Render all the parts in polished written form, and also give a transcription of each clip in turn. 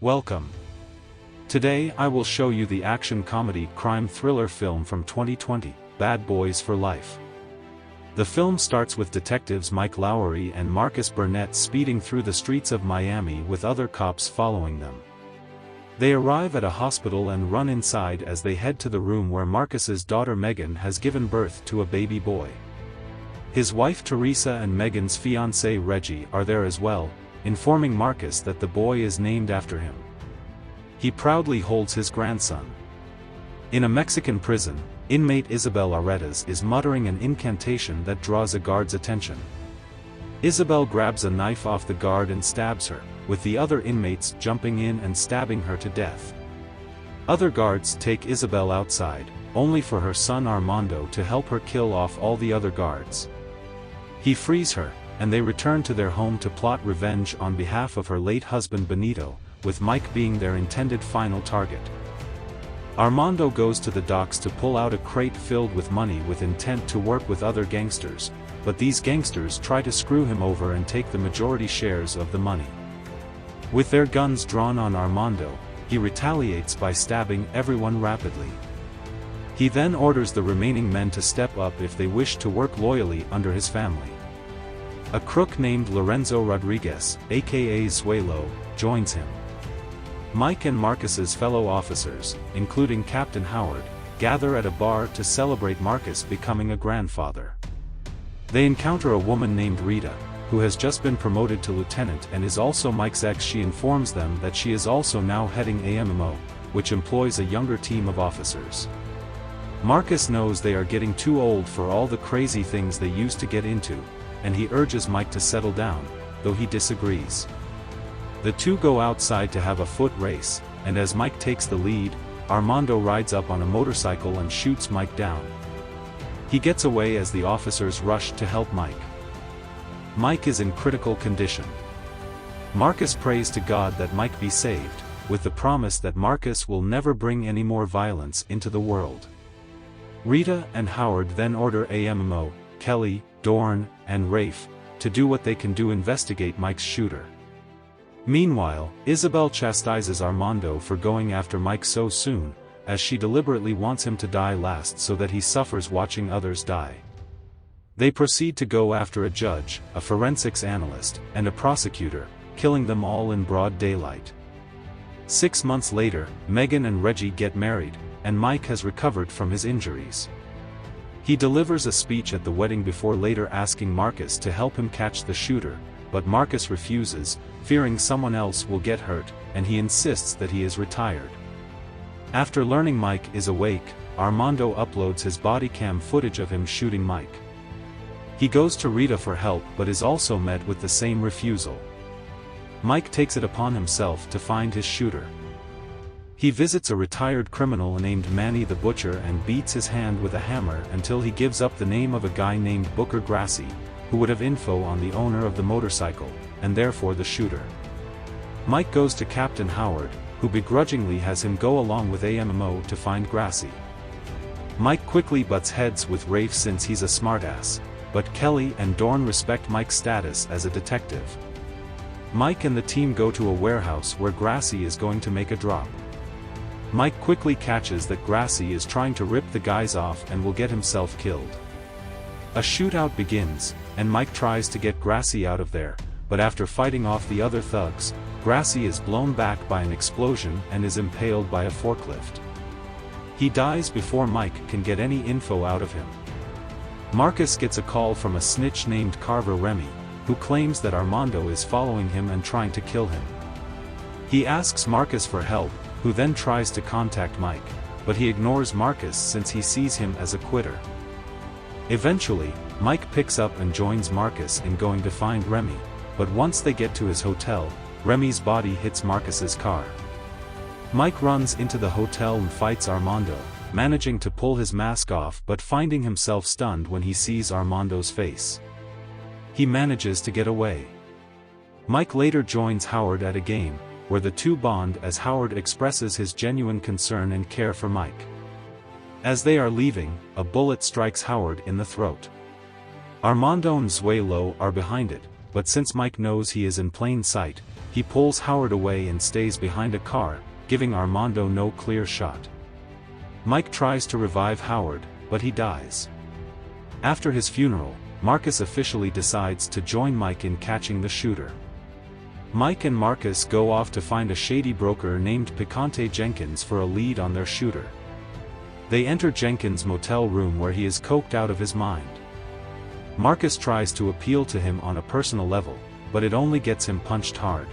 Welcome. Today I will show you the action comedy crime thriller film from 2020, Bad Boys for Life. The film starts with detectives Mike Lowry and Marcus Burnett speeding through the streets of Miami with other cops following them. They arrive at a hospital and run inside as they head to the room where Marcus's daughter Megan has given birth to a baby boy. His wife Teresa and Megan's fiancé Reggie are there as well, informing Marcus that the boy is named after him. He proudly holds his grandson. In a Mexican prison, inmate Isabel Aretas is muttering an incantation that draws a guard's attention. Isabel grabs a knife off the guard and stabs her, with the other inmates jumping in and stabbing her to death. Other guards take Isabel outside, only for her son Armando to help her kill off all the other guards. He frees her, and they return to their home to plot revenge on behalf of her late husband Benito, with Mike being their intended final target. Armando goes to the docks to pull out a crate filled with money with intent to work with other gangsters, but these gangsters try to screw him over and take the majority shares of the money. With their guns drawn on Armando, he retaliates by stabbing everyone rapidly. He then orders the remaining men to step up if they wish to work loyally under his family. A crook named Lorenzo Rodriguez, aka Zuelo, joins him. Mike and Marcus's fellow officers, including Captain Howard, gather at a bar to celebrate Marcus becoming a grandfather. They encounter a woman named Rita, who has just been promoted to lieutenant and is also Mike's ex. She informs them that she is also now heading AMMO, which employs a younger team of officers. Marcus knows they are getting too old for all the crazy things they used to get into, and he urges Mike to settle down, though he disagrees. The two go outside to have a foot race, and as Mike takes the lead, Armando rides up on a motorcycle and shoots Mike down. He gets away as the officers rush to help Mike. Mike is in critical condition. Marcus prays to God that Mike be saved, with the promise that Marcus will never bring any more violence into the world. Rita and Howard then order AMMO, Kelly, Dorn, and Rafe, to do what they can to investigate Mike's shooter. Meanwhile, Isabel chastises Armando for going after Mike so soon, as she deliberately wants him to die last so that he suffers watching others die. They proceed to go after a judge, a forensics analyst, and a prosecutor, killing them all in broad daylight. 6 months later, Megan and Reggie get married, and Mike has recovered from his injuries. He delivers a speech at the wedding before later asking Marcus to help him catch the shooter, but Marcus refuses, fearing someone else will get hurt, and he insists that he is retired. After learning Mike is awake, Armando uploads his body cam footage of him shooting Mike. He goes to Rita for help but is also met with the same refusal. Mike takes it upon himself to find his shooter. He visits a retired criminal named Manny the Butcher and beats his hand with a hammer until he gives up the name of a guy named Booker Grassi, who would have info on the owner of the motorcycle, and therefore the shooter. Mike goes to Captain Howard, who begrudgingly has him go along with AMMO to find Grassi. Mike quickly butts heads with Rafe since he's a smartass, but Kelly and Dorn respect Mike's status as a detective. Mike and the team go to a warehouse where Grassi is going to make a drop. Mike quickly catches that Grassi is trying to rip the guys off and will get himself killed. A shootout begins, and Mike tries to get Grassi out of there, but after fighting off the other thugs, Grassi is blown back by an explosion and is impaled by a forklift. He dies before Mike can get any info out of him. Marcus gets a call from a snitch named Carver Remy, who claims that Armando is following him and trying to kill him. He asks Marcus for help, who then tries to contact Mike, but he ignores Marcus since he sees him as a quitter. Eventually, Mike picks up and joins Marcus in going to find Remy, but once they get to his hotel, Remy's body hits Marcus's car. Mike runs into the hotel and fights Armando, managing to pull his mask off but finding himself stunned when he sees Armando's face. He manages to get away. Mike later joins Howard at a game, where the two bond as Howard expresses his genuine concern and care for Mike. As they are leaving, a bullet strikes Howard in the throat. Armando and Zuelo are behind it, but since Mike knows he is in plain sight, he pulls Howard away and stays behind a car, giving Armando no clear shot. Mike tries to revive Howard, but he dies. After his funeral, Marcus officially decides to join Mike in catching the shooter. Mike and Marcus go off to find a shady broker named Picante Jenkins for a lead on their shooter. They enter Jenkins' motel room where he is coked out of his mind. Marcus tries to appeal to him on a personal level, but it only gets him punched hard.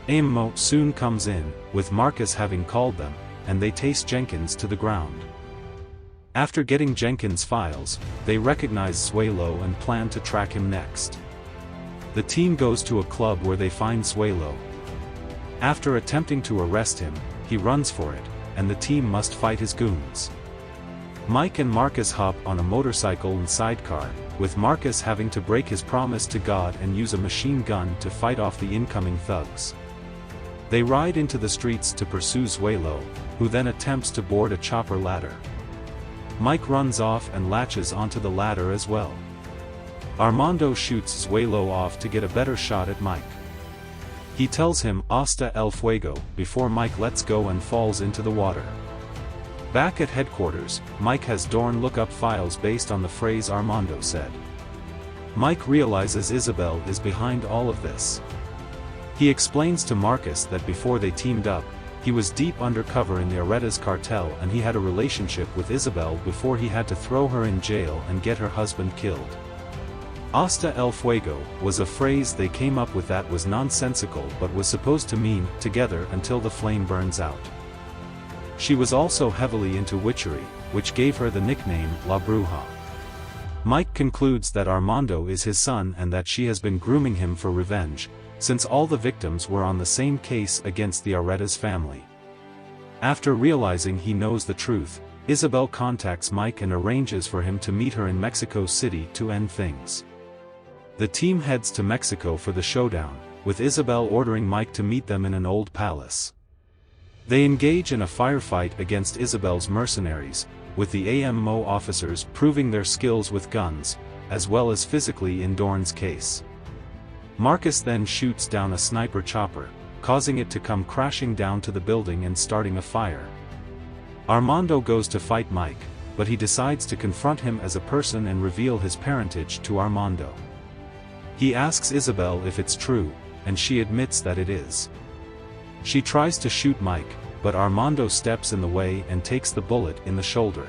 AMO soon comes in, with Marcus having called them, and they taste Jenkins to the ground. After getting Jenkins' files, they recognize Suelo and plan to track him next. The team goes to a club where they find Suelo. After attempting to arrest him, he runs for it, and the team must fight his goons. Mike and Marcus hop on a motorcycle and sidecar, with Marcus having to break his promise to God and use a machine gun to fight off the incoming thugs. They ride into the streets to pursue Suelo, who then attempts to board a chopper ladder. Mike runs off and latches onto the ladder as well. Armando shoots Suelo off to get a better shot at Mike. He tells him "Hasta el fuego" before Mike lets go and falls into the water. Back at headquarters, Mike has Dorn look up files based on the phrase Armando said. Mike realizes Isabel is behind all of this. He explains to Marcus that before they teamed up, he was deep undercover in the Drug Cartel and he had a relationship with Isabel before he had to throw her in jail and get her husband killed. "Hasta el fuego" was a phrase they came up with that was nonsensical but was supposed to mean, together until the flame burns out. She was also heavily into witchery, which gave her the nickname La Bruja. Mike concludes that Armando is his son and that she has been grooming him for revenge, since all the victims were on the same case against the Aretas family. After realizing he knows the truth, Isabel contacts Mike and arranges for him to meet her in Mexico City to end things. The team heads to Mexico for the showdown, with Isabel ordering Mike to meet them in an old palace. They engage in a firefight against Isabel's mercenaries, with the AMO officers proving their skills with guns, as well as physically in Dorn's case. Marcus then shoots down a sniper chopper, causing it to come crashing down to the building and starting a fire. Armando goes to fight Mike, but he decides to confront him as a person and reveal his parentage to Armando. He asks Isabel if it's true, and she admits that it is. She tries to shoot Mike, but Armando steps in the way and takes the bullet in the shoulder.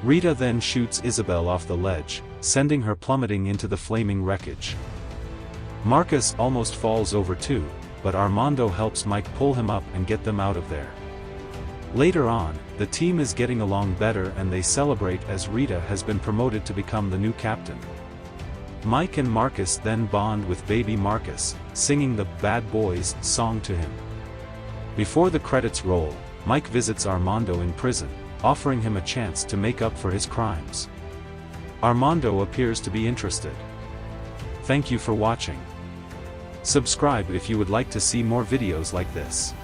Rita then shoots Isabel off the ledge, sending her plummeting into the flaming wreckage. Marcus almost falls over too, but Armando helps Mike pull him up and get them out of there. Later on, the team is getting along better and they celebrate as Rita has been promoted to become the new captain. Mike and Marcus then bond with baby Marcus, singing the "Bad Boys" song to him. Before the credits roll, Mike visits Armando in prison, offering him a chance to make up for his crimes. Armando appears to be interested. Thank you for watching. Subscribe if you would like to see more videos like this.